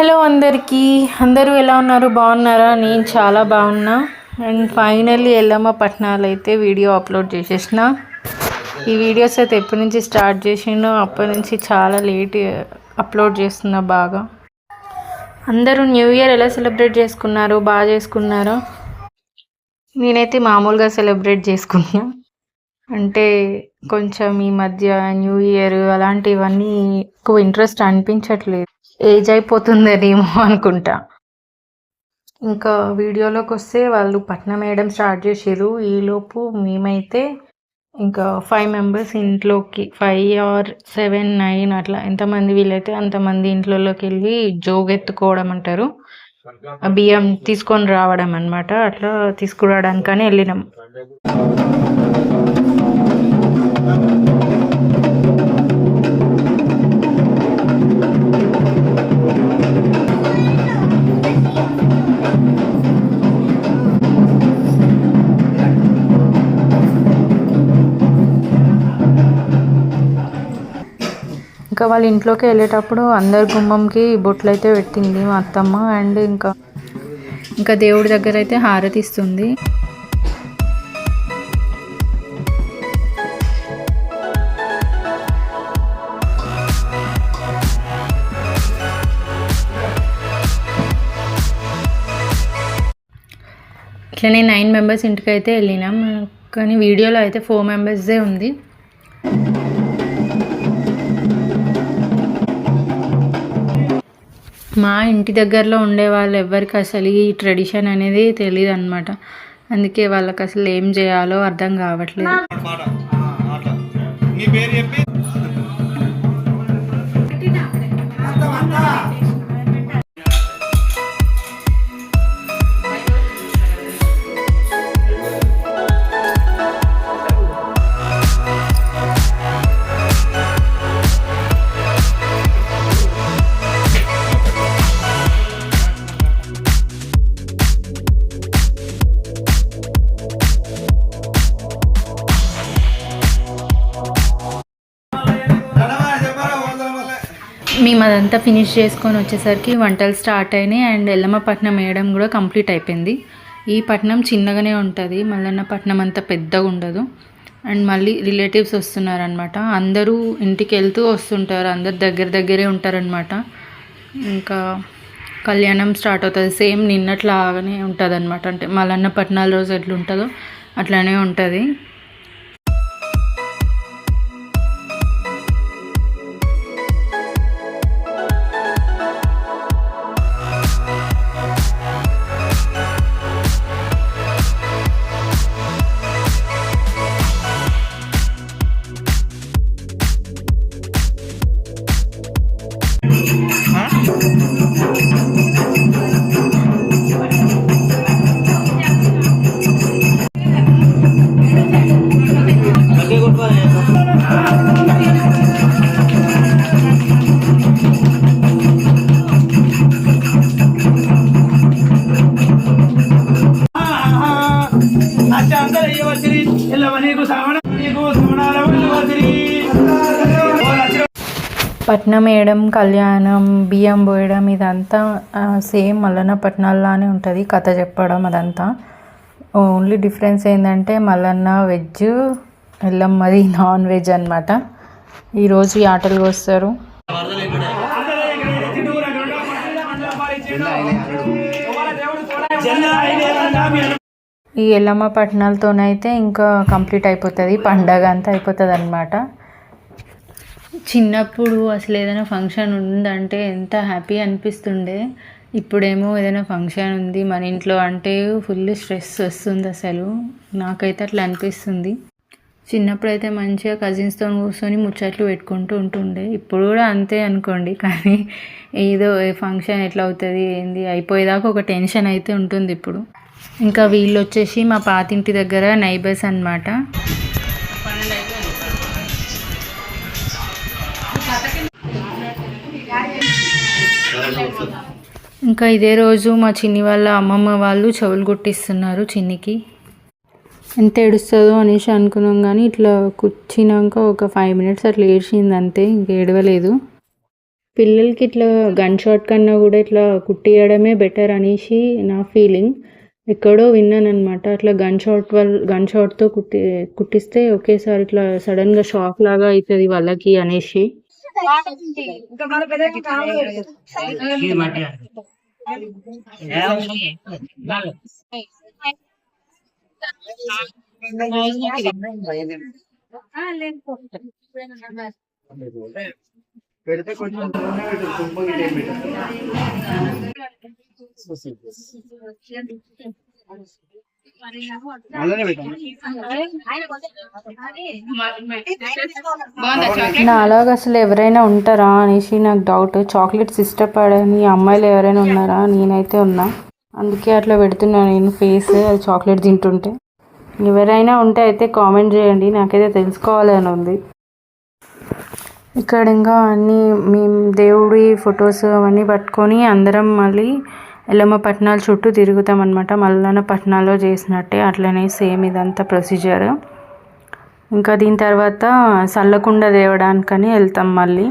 Hello అందరికీ, అందరూ ఎలా ఉన్నారు? బాగున్నారా? నేను చాలా బాగున్నా. అండ్ ఫైనల్లీ ఎల్లమ్మ పట్నాలు అయితే వీడియో అప్లోడ్ చేసేసిన. ఈ వీడియోస్ అయితే ఎప్పటి నుంచి స్టార్ట్ చేసిండో అప్పటి నుంచి చాలా లేట్ అప్లోడ్ చేస్తున్నా. బాగా అందరూ న్యూ ఇయర్ ఎలా సెలబ్రేట్ చేసుకున్నారు? బాగా చేసుకున్నారా? నేనైతే మామూలుగా సెలబ్రేట్ చేసుకున్నా. అంటే కొంచెం ఈ మధ్య న్యూ ఇయర్ అలాంటివన్నీ ఎక్కువ ఇంట్రెస్ట్ అనిపించట్లేదు. ఏజ్ అయిపోతుందనేమో అనుకుంటా. ఇంకా వీడియోలోకి వస్తే వాళ్ళు పట్నం వేయడం స్టార్ట్ చేసారు. ఈలోపు మేమైతే ఇంకా 5 మెంబర్స్ ఇంట్లోకి 5 or 7, 9 అట్లా ఎంతమంది వీలైతే అంతమంది ఇంట్లోకి వెళ్ళి జోగెత్తుకోవడం అంటారు, బియ్యం తీసుకొని రావడం అనమాట. అట్లా తీసుకురావడానికని వెళ్ళినాం. ఇంకా వాళ్ళ ఇంట్లోకి వెళ్ళేటప్పుడు అందరి గుమ్మంకి బొట్లు అయితే పెట్టింది మా అత్తమ్మ. అండ్ ఇంకా దేవుడి దగ్గర అయితే హారతి ఇస్తుంది. ఇట్లనే 9 మెంబర్స్ ఇంటికి అయితే వెళ్ళినాం. కానీ వీడియోలో అయితే 4 మెంబర్స్దే ఉంది. మా ఇంటి దగ్గరలో ఉండే వాళ్ళు ఎవరికి అసలు ఈ ట్రెడిషన్ అనేది తెలియదు అనమాట. అందుకే వాళ్ళకి అసలు ఏం చేయాలో అర్థం కావట్లేదు. మేము అదంతా ఫినిష్ చేసుకొని వచ్చేసరికి వంటలు స్టార్ట్ అయినాయి. అండ్ ఎల్లమ్మ పట్నం వేయడం కూడా కంప్లీట్ అయిపోయింది. ఈ పట్నం చిన్నగానే ఉంటుంది, మల్లన్న పట్నం అంత పెద్దగా ఉండదు. అండ్ మళ్ళీ రిలేటివ్స్ వస్తున్నారనమాట. అందరూ ఇంటికి వెళ్తూ వస్తుంటారు, అందరు దగ్గరే ఉంటారనమాట. ఇంకా కళ్యాణం స్టార్ట్ అవుతుంది. సేమ్ నిన్నట్లాగానే ఉంటుంది అనమాట. అంటే మల్లన్న పట్నాల రోజు ఎట్లా ఉంటుందో అట్లానే ఉంటుంది. పట్నం వేయడం, కళ్యాణం, బియ్యం పోయడం ఇదంతా సేమ్ మల్లన్న పట్నాల్లానే ఉంటుంది. కథ చెప్పడం అదంతా. ఓన్లీ డిఫరెన్స్ ఏంటంటే మల్లన్న వెజ్, ఎల్లమ్మది నాన్ వెజ్ అనమాట. ఈరోజు ఈ ఆటలు వస్తారు. ఈ ఎల్లమ్మ పట్నాలతోనైతే ఇంకా కంప్లీట్ అయిపోతుంది, పండగ అంతా అయిపోతుంది అనమాట. చిన్నప్పుడు అసలు ఏదైనా ఫంక్షన్ ఉందంటే ఎంత హ్యాపీ అనిపిస్తుండే. ఇప్పుడేమో ఏదైనా ఫంక్షన్ ఉంది మన ఇంట్లో అంటే ఫుల్ స్ట్రెస్ వస్తుంది. అసలు నాకైతే అట్లా అనిపిస్తుంది. చిన్నప్పుడు అయితే మంచిగా కజిన్స్తో కూర్చొని ముచ్చట్లు పెట్టుకుంటూ ఉంటుండే. ఇప్పుడు కూడా అంతే అనుకోండి. కానీ ఏదో ఫంక్షన్ ఎట్లా అవుతుంది ఏంది అయిపోయేదాకా ఒక టెన్షన్ అయితే ఉంటుంది ఇప్పుడు. ఇంకా వీళ్ళు వచ్చేసి మా పాతింటి దగ్గర నైబర్స్ అనమాట. ఇంకా ఇదే రోజు మా చిన్ని వాళ్ళ అమ్మమ్మ వాళ్ళు చెవులు కుట్టిస్తున్నారు చిన్నికి. ఎంత ఏడుస్తుందో అనేసి అనుకున్నాం, కానీ ఇట్లా కూర్చున్నాక ఒక 5 minutes అట్లా ఏడ్చింది అంతే, ఇంక ఏడవలేదు. పిల్లలకి ఇట్లా గన్ షాట్ కన్నా కూడా ఇట్లా కుట్టియడమే బెటర్ అనేసి నా ఫీలింగ్. ఎక్కడో విన్నానమాట అట్లా గన్ షాట్తో కుట్టిస్తే ఒకేసారి ఇట్లా సడన్గా షాక్ లాగా అవుతుంది వాళ్ళకి అనేసి. పెడితే కొంచెం నా అలాగ అసలు ఎవరైనా ఉంటారా అనేసి నాకు డౌట్. చాక్లెట్స్ ఇష్టపడని అమ్మాయిలు ఎవరైనా ఉన్నారా? నేనైతే ఉన్నా, అందుకే అట్లా పెడుతున్నా నేను ఫేస్ అది చాక్లెట్ తింటుంటే. ఎవరైనా ఉంటే అయితే కామెంట్ చేయండి, నాకైతే తెలుసుకోవాలని ఉంది. ఇక్కడ ఇంకా అన్నీ మేము దేవుడి ఫొటోస్ అవన్నీ పట్టుకొని అందరం మళ్ళీ ఎల్లమ్మ పట్నాల చుట్టూ తిరుగుతాం అనమాట. మల్లన్న పట్నాలో చేసినట్టే అట్లనే సేమ్ ఇదంతా ప్రొసీజర్. ఇంకా దీని తర్వాత సల్లకుండ దేవడానికని వెళ్తాం మళ్ళీ.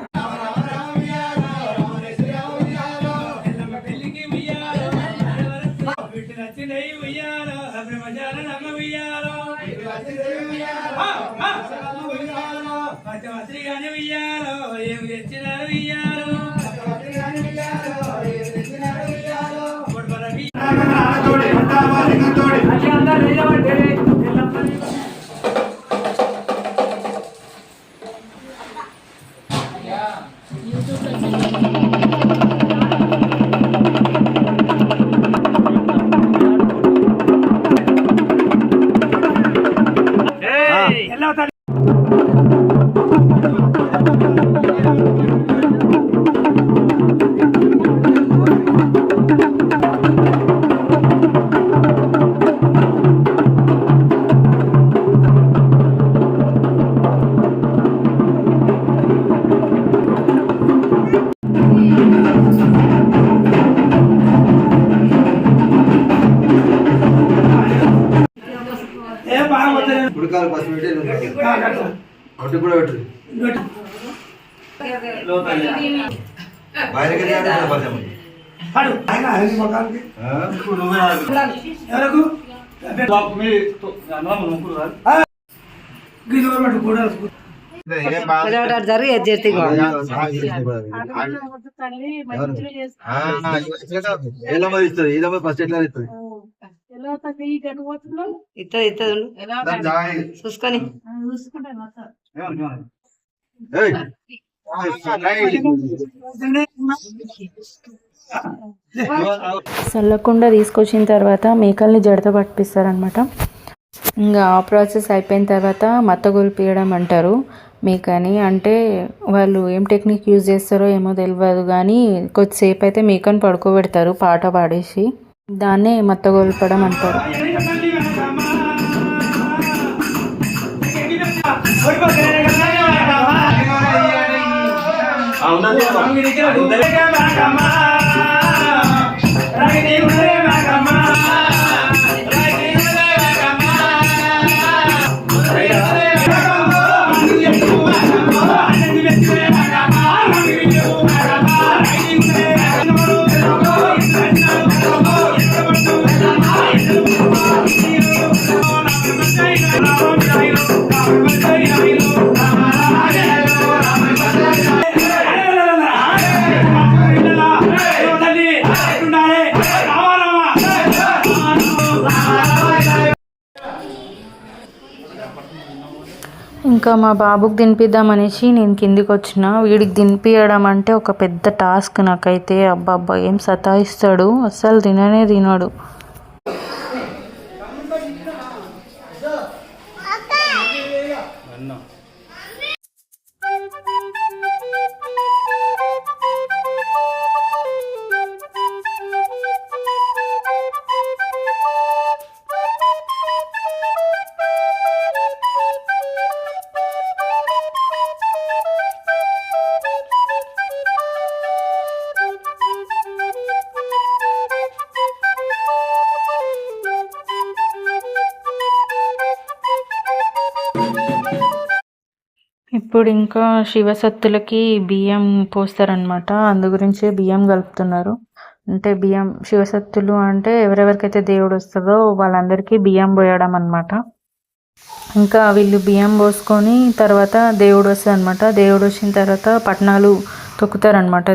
ఫస్ట్ ఎట్లా చూసుకొని చల్లకుండా తీసుకొచ్చిన తర్వాత మేకల్ని జడత పట్టిస్తారనమాట. ఇంకా ఆ ప్రాసెస్ అయిపోయిన తర్వాత మత్తగొల్పియడం అంటారు మేకని. అంటే వాళ్ళు ఏం టెక్నిక్ యూజ్ చేస్తారో ఏమో తెలియదు కానీ కొద్దిసేపు అయితే మేకని పడుకోబెడతారు పాట పాడేసి, దాన్నే మత్తగొల్పడం అంటారు. ఇంకా మా బాబుకి తినిపిద్దామనేసి నేను కిందికి వచ్చిన. వీడికి తినిపించడం అంటే ఒక పెద్ద టాస్క్ నాకైతే. అబ్బాబ్బా ఏం సతాయిస్తాడు, అస్సలు తిననే తినడు. ఇప్పుడు ఇంకా శివసత్తులకి బియ్యం పోస్తారనమాట. అందు గురించే బియ్యం కలుపుతున్నారు. అంటే బియ్యం శివసత్తులు అంటే ఎవరెవరికైతే దేవుడు వస్తుందో వాళ్ళందరికీ బియ్యం పోయడం అనమాట. ఇంకా వీళ్ళు బియ్యం పోసుకొని తర్వాత దేవుడు వస్తుంది అనమాట. దేవుడు వచ్చిన తర్వాత పట్నాలు తొక్కుతారనమాట.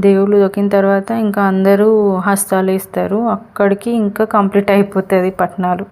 దేవుళ్ళు తొక్కిన తర్వాత ఇంకా అందరూ హస్తాలు వేస్తారు. అక్కడికి ఇంకా కంప్లీట్ అయిపోతుంది పట్నాలు.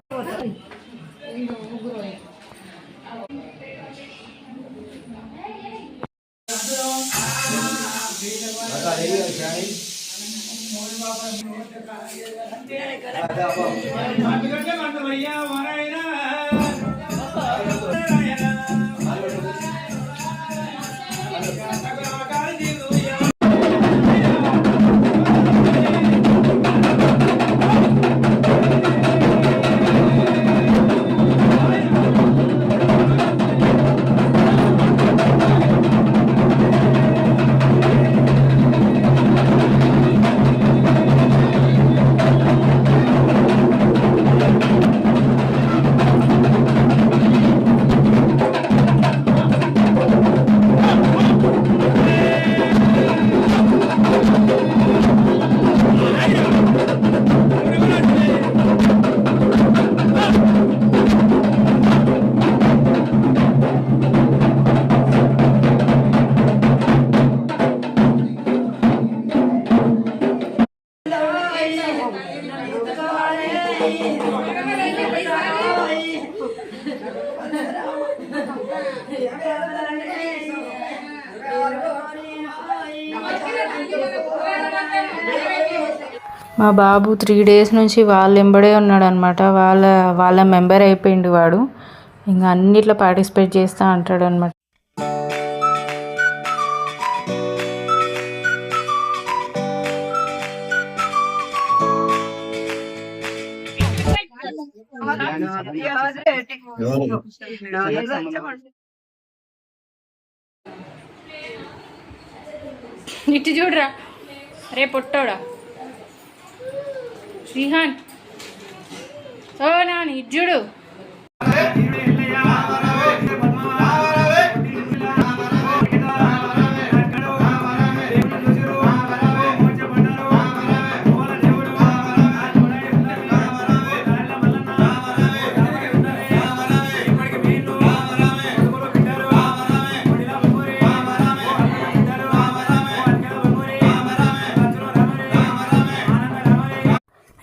మా బాబు 3 days నుంచి వాళ్ళ వెంబడే ఉన్నాడు అనమాట. వాళ్ళ మెంబర్ అయిపోయిండు వాడు. ఇంకా అన్నిట్లో పార్టిసిపేట్ చేస్తూ అంటాడు అనమాట. ఇటు చూడరా రే పొట్టోడా శ్రీహాన్ ఓ నాని ఇటు చూడు.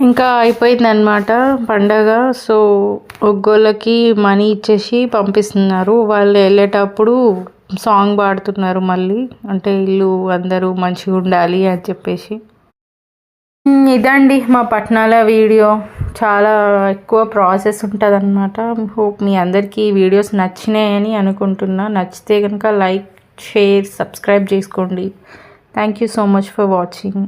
ఇంకా అయిపోయిందనమాట పండగ. సో ఒగ్గోళ్ళకి మనీ ఇచ్చేసి పంపిస్తున్నారు. వాళ్ళు వెళ్ళేటప్పుడు సాంగ్ పాడుతున్నారు మళ్ళీ, అంటే ఇల్లు అందరూ మంచిగా ఉండాలి అని చెప్పేసి. ఇదండి మా పట్నాల వీడియో. చాలా ఎక్కువ ప్రాసెస్ ఉంటుంది అనమాట. హోప్ మీ అందరికీ ఈ వీడియోస్ నచ్చినాయని అనుకుంటున్నా. నచ్చితే కనుక లైక్, షేర్, సబ్స్క్రైబ్ చేసుకోండి. Thank you so much for watching.